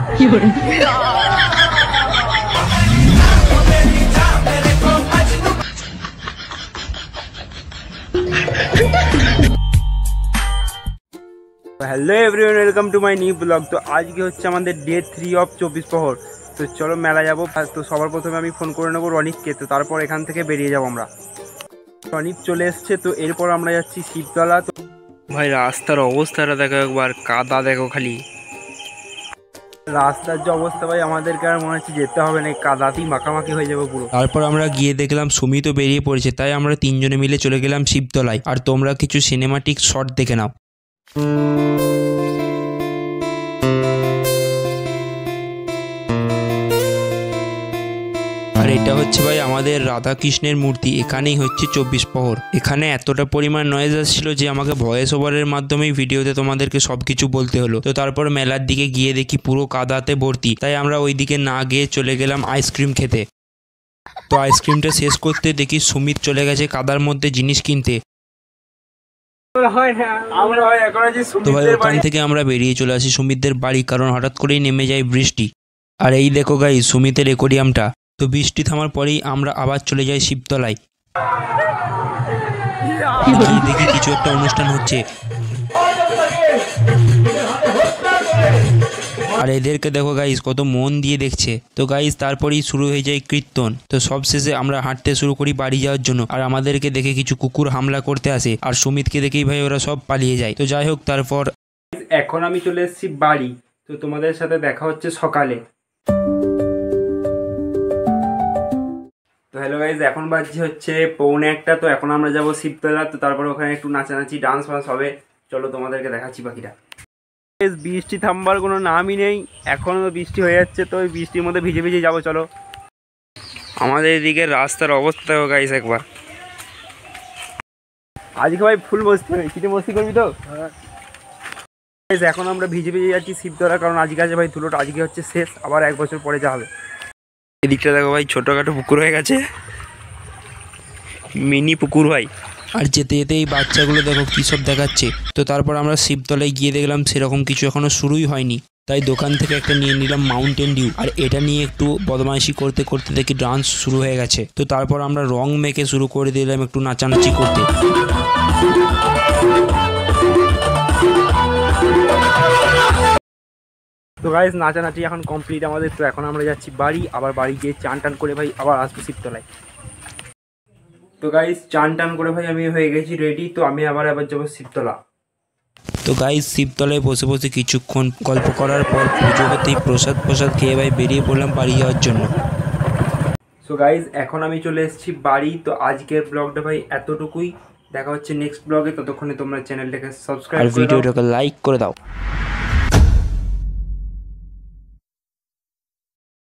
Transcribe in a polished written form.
有人。हेलो everyone, welcome to my new blog. तो आज के হচ্ছে আমাদের ডে 3 অফ 24 প্রহর। তো চলো মেলা যাব। তো সবার প্রথমে আমি ফোন করে নেব রনিককে, তো তারপর এখান থেকে বেরিয়ে যাব আমরা। রনিক চলে এসছে, তো এরপর আমরা যাচ্ছি শিবতলা। তো ভাই রাস্তার অবস্থাটা দেখো একবার, কাদা দেখো খালি। রাস্তার যে অবস্থা ভাই, আমাদেরকে আর মনে হচ্ছে যেতে হবে না, কাদাতেই মাখামাখি হয়ে যাবে পুরো। তারপর আমরা গিয়ে দেখলাম সুমিতও বেরিয়ে পড়েছে, তাই আমরা তিনজনে মিলে চলে গেলাম শিবতলায়। আর তোমরা কিছু সিনেমাটিক শট দেখে নাও। আর এটা হচ্ছে ভাই আমাদের রাধাকৃষ্ণের মূর্তি, এখানেই হচ্ছে 24 প্রহর। এখানে এতটা পরিমাণ নয়েজ আসছিল যে আমাকে ভয়েস ওভারের মাধ্যমেই ভিডিওতে তোমাদেরকে সবকিছু বলতে হলো। তো তারপর মেলার দিকে গিয়ে দেখি পুরো কাদাতে ভর্তি, তাই আমরা ওই দিকে না গিয়ে চলে গেলাম আইসক্রিম খেতে। তো আইসক্রিমটা শেষ করতে দেখি সুমিত চলে গেছে কাদার মধ্যে জিনিস কিনতে। তো ভাই ওখান থেকে আমরা বেরিয়ে চলে আসি সুমিতদের বাড়ি, কারণ হঠাৎ করেই নেমে যায় বৃষ্টি। আর এই দেখো গাই সুমিতের অ্যাকোয়ারিয়ামটা। তো বৃষ্টি থামার পরেই আমরা আবার চলে যাই শিবতলায়। দেখি কিছু একটা অনুষ্ঠান হচ্ছে, আর এদেরকে দেখো গাইস কত মন দিয়ে দেখছে। তো গাইস তারপরেই শুরু হয়ে যায় কীর্তন। তো সব শেষে আমরা হাঁটতে শুরু করি বাড়ি যাওয়ার জন্য, আর আমাদেরকে দেখে কিছু কুকুর হামলা করতে আসে, আর সুমিতকে দেখেই ভাই ওরা সব পালিয়ে যায়। তো যাই হোক, তারপর এখন আমি চলে এসেছি বাড়ি। তো তোমাদের সাথে দেখা হচ্ছে সকালে। তো হ্যালো গাইজ, এখন বাজছে হচ্ছে 1:45। তো এখন আমরা যাব শিবতলা। তো তারপর ওখানে একটু নাচানাচি ডান্স ফান্স হবে। চলো তোমাদেরকে দেখাচ্ছি বাকিটা। বৃষ্টি থামবার কোনো নামই নেই, এখনও বৃষ্টি হয়ে যাচ্ছে। তো ওই বৃষ্টির মধ্যে ভিজে ভিজে যাবো। চলো, আমাদের এদিকে রাস্তার অবস্থা দেখো গাইজ একবার। আজকে ভাই ফুল মস্তি হবে, কিনে মস্তি করবি তো? এখন আমরা ভিজে ভিজে যাচ্ছি শিবতলা, কারণ আজকে আছে ভাই ধুলোটা, আজকে হচ্ছে শেষ, আবার 1 বছর পরে যা হবে। এদিকটা দেখো ভাই, ছোটোখাটো পুকুর হয়ে গেছে, মিনি পুকুর ভাই। আর যেতে যেতে এই বাচ্চাগুলো দেখো কী সব দেখাচ্ছে। তো তারপর আমরা শিবতলায় গিয়ে দেখলাম সেরকম কিছু এখনও শুরুই হয়নি, তাই দোকান থেকে একটা নিয়ে নিলাম মাউন্টেন ডিউ। আর এটা নিয়ে একটু বদমাইশি করতে করতে দেখি ডান্স শুরু হয়ে গেছে। তো তারপর আমরা রং মেখে শুরু করে দিলাম একটু নাচানাচি করতে। তো গাইজ নাচানাচি এখন কমপ্লিট আমাদের। তো এখন আমরা যাচ্ছি বাড়ি, আবার বাড়ি গিয়ে চান টান করে ভাই আবার আসবো শিবতলায়। তো গাইজ চান টান করে ভাই আমি হয়ে গেছি রেডি। তো আমি আবার যাবো শিবতলা। তো গাইজ শিবতলায় বসে বসে কিছুক্ষণ গল্প করার পর পুজো হতেই প্রসাদ খেয়ে ভাই বেরিয়ে পড়লাম বাড়ি যাওয়ার জন্য। সো গাইজ এখন আমি চলে এসেছি বাড়ি। তো আজকের ব্লগটা ভাই এতটুকুই, দেখা হচ্ছে নেক্সট ব্লগে। ততক্ষণে তোমরা চ্যানেলটাকে সাবস্ক্রাইব আর করে দাও, ভিডিওটাকে লাইক করে দাও।